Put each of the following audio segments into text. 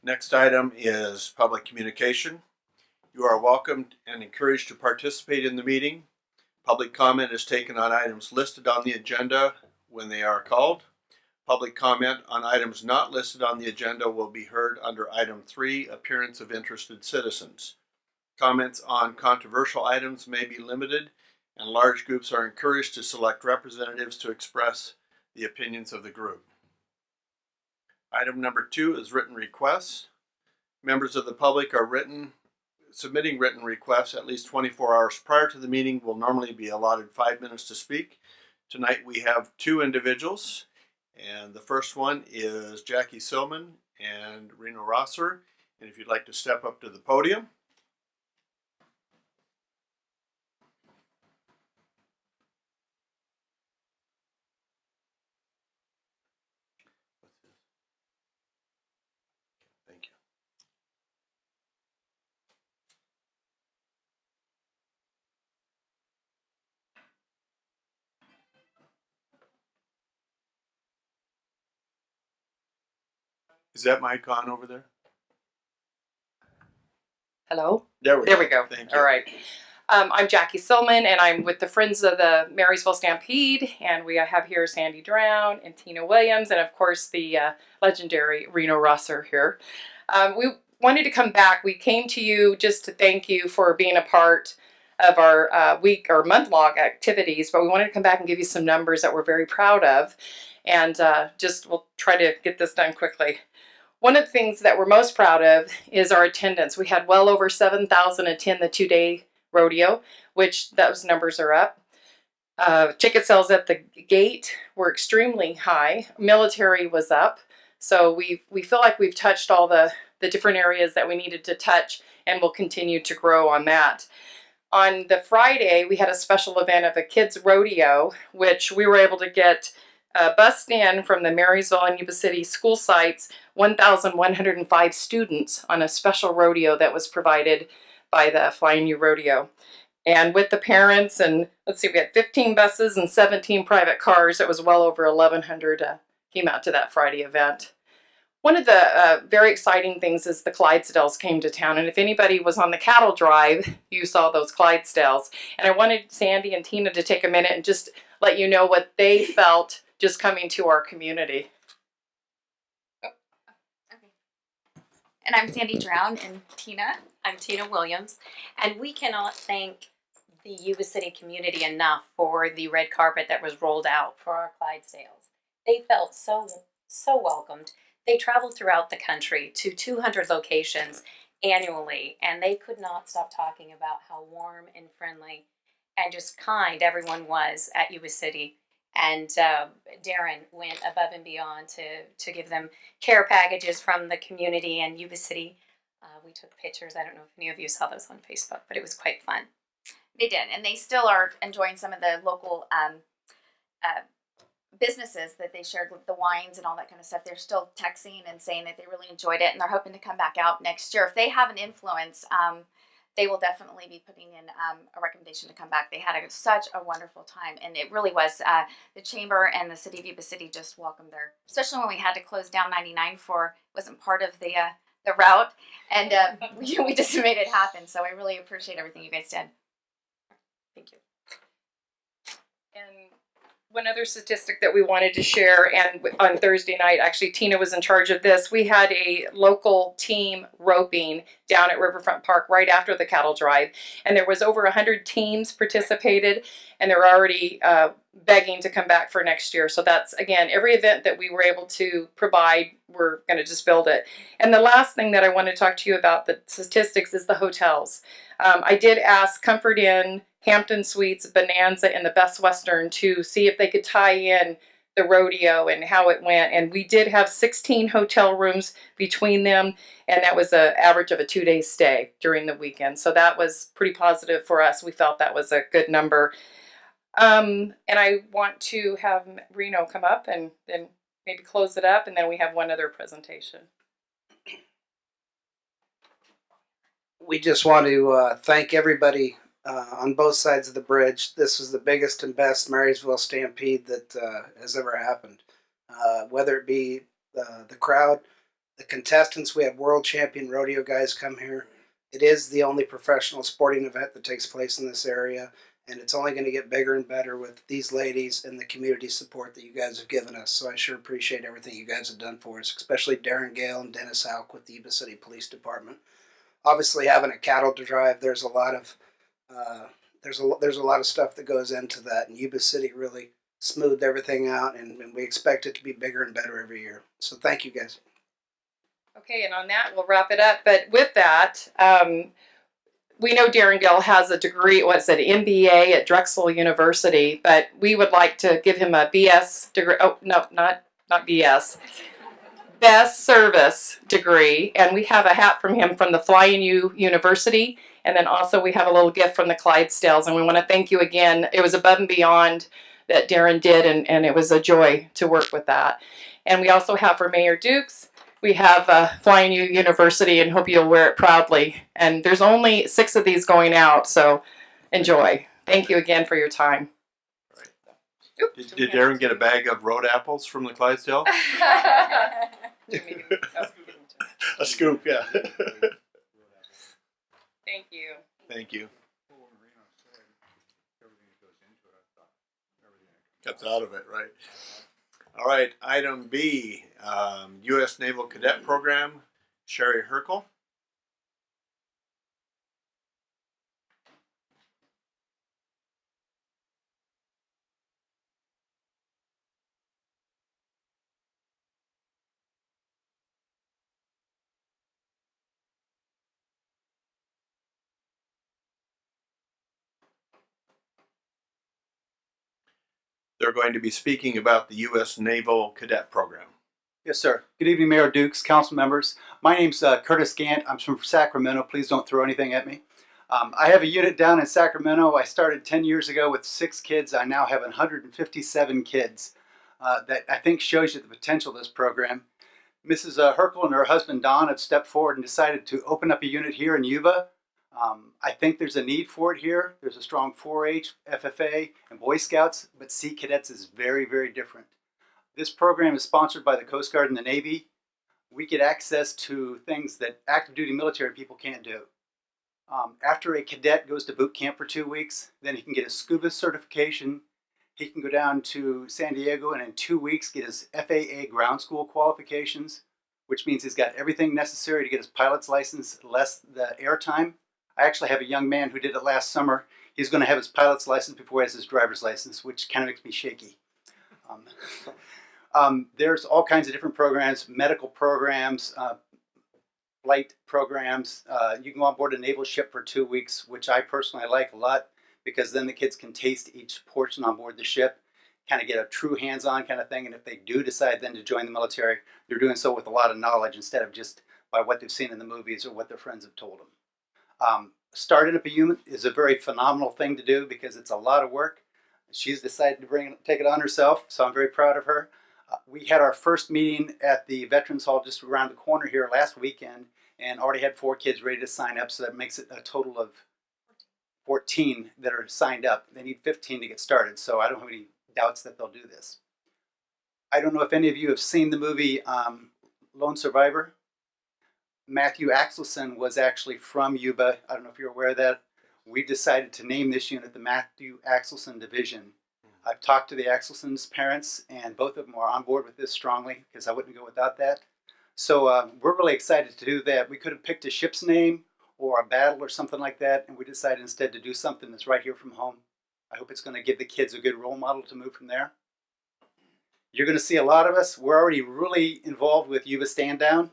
Next item is public communication. You are welcomed and encouraged to participate in the meeting. Public comment is taken on items listed on the agenda when they are called. Public comment on items not listed on the agenda will be heard under item 3, appearance of interested citizens. Comments on controversial items may be limited, and large groups are encouraged to select representatives to express the opinions of the group. Item number 2 is written requests. Members of the public are submitting written requests at least 24 hours prior to the meeting will normally be allotted 5 minutes to speak. Tonight we have 2 individuals, and the first one is Jackie Silman and Reno Rosser. And if you'd like to step up to the podium. Thank you. Is that mic on over there? Hello? There we go. Thank you. All right. I'm Jackie Silman, and I'm with the Friends of the Marysville Stampede, and we have here Sandy Drown and Tina Williams, and of course the legendary Reno Rosser here. We wanted to come back. We came to you just to thank you for being a part of our week or month-long activities, but we wanted to come back and give you some numbers that we're very proud of, and we'll try to get this done quickly. One of the things that we're most proud of is our attendance. We had well over 7,000 attend the 2-day rodeo, which those numbers are up. Ticket sales at the gate were extremely high. Military was up. So we feel like we've touched all the different areas that we needed to touch, and we'll continue to grow on that. On the Friday, we had a special event of a kids rodeo, which we were able to get bussed in from the Marysville and Yuba City school sites, 1,105 students on a special rodeo that was provided by the Flying U Rodeo. And with the parents, and let's see, we had 15 buses and 17 private cars. It was well over 1,100 came out to that Friday event. One of the very exciting things is the Clydesdales came to town. And if anybody was on the cattle drive, you saw those Clydesdales. And I wanted Sandy and Tina to take a minute and just let you know what they felt just coming to our community. And I'm Sandy Drown, and Tina. I'm Tina Williams. And we cannot thank the Yuba City community enough for the red carpet that was rolled out for our Clydesdales. They felt so welcomed. They traveled throughout the country to 200 locations annually, and they could not stop talking about how warm and friendly and just kind everyone was at Yuba City. And Darren went above and beyond to give them care packages from the community and Yuba City. We took pictures. I don't know if any of you saw those on Facebook, but it was quite fun. They did, and they still are enjoying some of the local businesses that they shared with the wines and all that kind of stuff. They're still texting and saying that they really enjoyed it, and they're hoping to come back out next year. If they have an influence, they will definitely be putting in a recommendation to come back. They had such a wonderful time, and it really was. The Chamber and the City of Yuba City just welcomed there, especially when we had to close down 99 wasn't part of the route, and we just made it happen. So I really appreciate everything you guys did. Thank you. And one other statistic that we wanted to share, and on Thursday night, actually Tina was in charge of this, we had a local team roping down at Riverfront Park right after the cattle drive, and there was over 100 teams participated, and they're already begging to come back for next year. So that's, again, every event that we were able to provide, we're going to just build it. And the last thing that I want to talk to you about, the statistics, is the hotels. I did ask Comfort Inn, Hampton Suites, Bonanza, and the Best Western to see if they could tie in the rodeo and how it went. And we did have 16 hotel rooms between them, and that was an average of a 2-day stay during the weekend. So that was pretty positive for us. We felt that was a good number. And I want to have Reno come up and then maybe close it up, and then we have one other presentation. We just want to thank everybody on both sides of the bridge. This was the biggest and best Marysville Stampede that has ever happened. Whether it be the crowd, The contestants, we had world champion rodeo guys come here. It is the only professional sporting event that takes place in this area, and it's only going to get bigger and better with these ladies and the community support that you guys have given us. So I sure appreciate everything you guys have done for us, especially Darren Gale and Dennis Hauk with the Yuba City Police Department. Obviously, having a cattle drive, there's a lot of there's a lot of stuff that goes into that, and Yuba City really smoothed everything out, and we expect it to be bigger and better every year. So thank you guys. Okay, and on that, we'll wrap it up. But with that, we know Darren Gill has a degree, what's it, MBA at Drexel University, but we would like to give him a BS degree. Oh, no, not BS. Best Service degree. And we have a hat from him from the Flying U University. And then also we have a little gift from the Clydesdales. And we want to thank you again. It was above and beyond that Darren did, and it was a joy to work with that. And we also have for Mayor Dukes, we have Flying U University, and hope you'll wear it proudly. And there's only 6 of these going out, so enjoy. Thank you again for your time. Right. Did Darren get a bag of road apples from the Clydesdale? A scoop, yeah. Thank you. Thank you. Cuts out of it, right? All right, item B, U.S. Naval Cadet Program, Sherry Herkel. They're going to be speaking about the U.S. Naval Cadet Program. Yes, sir. Good evening, Mayor Dukes, council members. My name's Curtis Gant. I'm from Sacramento. Please don't throw anything at me. I have a unit down in Sacramento. I started 10 years ago with 6 kids. I now have 157 kids. That I think shows you the potential of this program. Mrs. Herkel and her husband Don have stepped forward and decided to open up a unit here in Yuba. I think there's a need for it here. There's a strong 4-H, FFA, and Boy Scouts, but Sea Cadets is very, very different. This program is sponsored by the Coast Guard and the Navy. We get access to things that active duty military people can't do. After a cadet goes to boot camp for 2 weeks, then he can get a scuba certification. He can go down to San Diego and in 2 weeks get his FAA ground school qualifications, which means he's got everything necessary to get his pilot's license, less the air time. I actually have a young man who did it last summer. He's going to have his pilot's license before he has his driver's license, which kind of makes me shaky. There's all kinds of different programs, medical programs, flight programs. You can go on board a naval ship for 2 weeks, which I personally like a lot because then the kids can taste each portion on board the ship, kind of get a true hands-on kind of thing. And if they do decide then to join the military, they're doing so with a lot of knowledge instead of just by what they've seen in the movies or what their friends have told them. Starting up a unit is a very phenomenal thing to do because it's a lot of work. She's decided to take it on herself, so I'm very proud of her. We had our first meeting at the Veterans Hall just around the corner here last weekend and already had 4 kids ready to sign up, so that makes it a total of 14 that are signed up. They need 15 to get started, so I don't have any doubts that they'll do this. I don't know if any of you have seen the movie Lone Survivor. Matthew Axelson was actually from Yuba. I don't know if you're aware of that. We decided to name this unit the Matthew Axelson Division. I've talked to the Axelson's parents, and both of them are on board with this strongly because I wouldn't go without that. So we're really excited to do that. We could have picked a ship's name or a battle or something like that, and we decided instead to do something that's right here from home. I hope it's going to give the kids a good role model to move from there. You're going to see a lot of us. We're already really involved with Yuba Stand Down.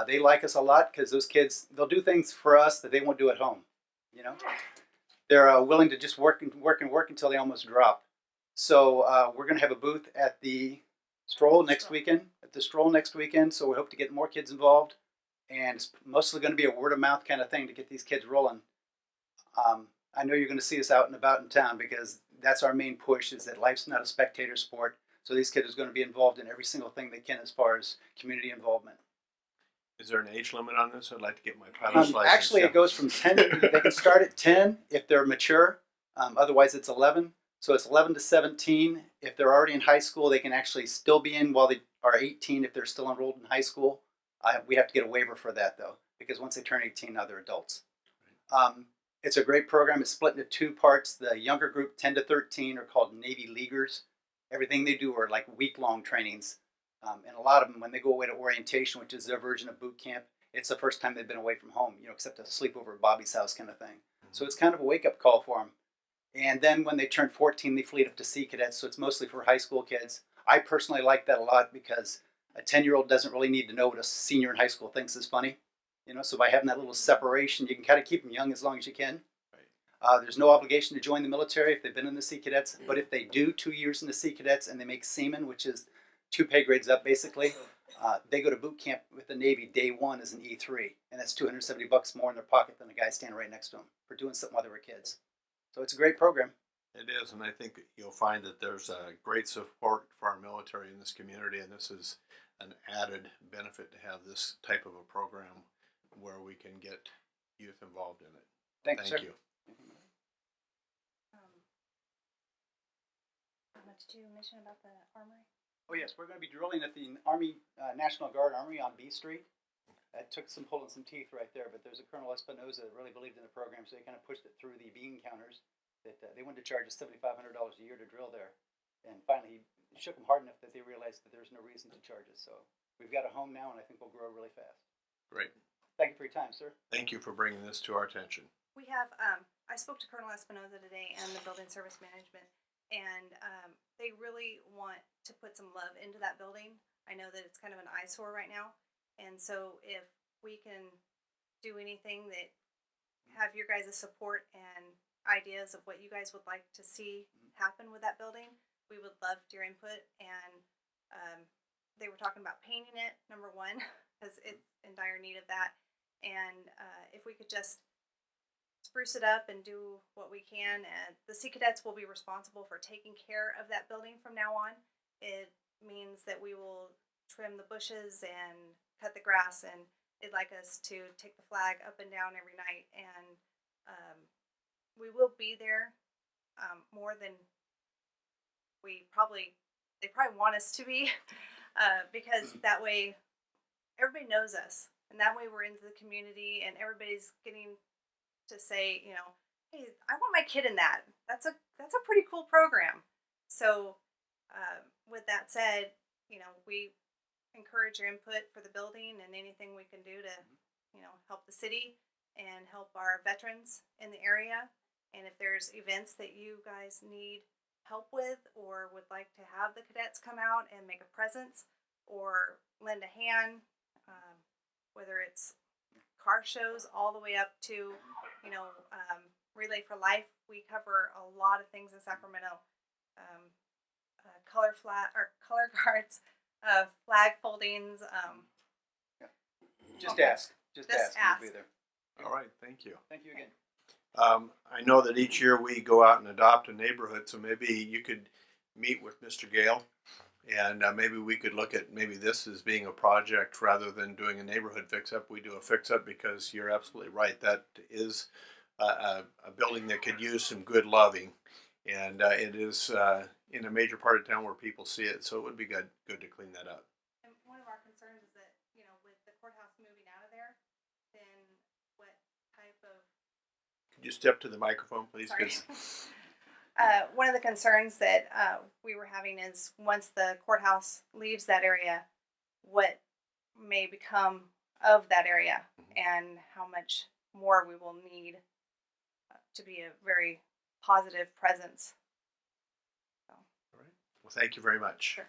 They like us a lot because those kids, they'll do things for us that they won't do at home. You know, they're willing to just work until they almost drop. So we're going to have a booth at the Stroll next weekend. So we hope to get more kids involved, and it's mostly going to be a word of mouth kind of thing to get these kids rolling. I know you're going to see us out and about in town because that's our main push: is that life's not a spectator sport. So these kids are going to be involved in every single thing they can as far as community involvement. Is there an age limit on this? I'd like to get my pilot's license. Actually, it goes from 10. They can start at 10 if they're mature. Otherwise, it's 11. So it's 11 to 17. If they're already in high school, they can actually still be in while they are 18 if they're still enrolled in high school. We have to get a waiver for that though, because once they turn 18, now they're adults. It's a great program. It's split into two parts. The younger group, 10 to 13, are called Navy Leaguers. Everything they do are like week-long trainings. And a lot of them, when they go away to orientation, which is their version of boot camp, it's the first time they've been away from home, except to sleep over at Bobby's house kind of thing. So it's kind of a wake-up call for them. And then when they turn 14, they fleet up to Sea Cadets, so it's mostly for high school kids. I personally like that a lot because a 10-year-old doesn't really need to know what a senior in high school thinks is funny. So by having that little separation, you can kind of keep them young as long as you can. There's no obligation to join the military if they've been in the Sea Cadets, but if they do 2 years in the Sea Cadets and they make seaman, which is 2 pay grades up basically, they go to boot camp with the Navy day 1 as an E3, and that's $270 more in their pocket than the guy standing right next to them for doing something while they were kids. So it's a great program. It is, and I think you'll find that there's a great support for our military in this community, and this is an added benefit to have this type of a program where we can get youth involved in it. Thank you. Did you mention about the armory? Oh yes, we're going to be drilling at the Army National Guard Armory on B Street. That took some pulling some teeth right there, but there's a Colonel Espinoza that really believed in the program, so they kind of pushed it through the bean counters. That they wanted to charge us $7,500 a year to drill there, and finally he shook them hard enough that they realized that there's no reason to charge us. So we've got a home now, and I think we'll grow really fast. Great. Thank you for your time, sir. Thank you for bringing this to our attention. We have, I spoke to Colonel Espinoza today and the building service management, and they really want to put some love into that building. I know that it's kind of an eyesore right now, and so if we can do anything that have your guys' support and ideas of what you guys would like to see happen with that building, we would love your input. And they were talking about painting it, number one, because it's in dire need of that. And if we could just spruce it up and do what we can, and the Sea Cadets will be responsible for taking care of that building from now on. It means that we will trim the bushes and cut the grass, and they'd like us to take the flag up and down every night. And we will be there more than they probably want us to be, because that way everybody knows us, and that way we're into the community, and everybody's getting to say, hey, I want my kid in that. That's a pretty cool program. So with that said, we encourage your input for the building and anything we can do to help the city and help our veterans in the area. And if there's events that you guys need help with, or would like to have the cadets come out and make a presence or lend a hand, whether it's car shows all the way up to Relay for Life. We cover a lot of things in Sacramento. Color guards, flag foldings. Just ask. Just ask. We'll be there. All right, thank you. Thank you again. I know that each year we go out and adopt a neighborhood, so maybe you could meet with Mr. Gale, and maybe we could look at maybe this as being a project rather than doing a neighborhood fix-up. We do a fix-up because you're absolutely right. That is a building that could use some good loving, and it is in a major part of town where people see it, so it would be good to clean that up. And one of our concerns is that, with the courthouse moving out of there, then what type of... Could you step to the microphone, please? Sorry. One of the concerns that we were having is once the courthouse leaves that area, what may become of that area, and how much more we will need to be a very positive presence. All right. Well, thank you very much. Sure.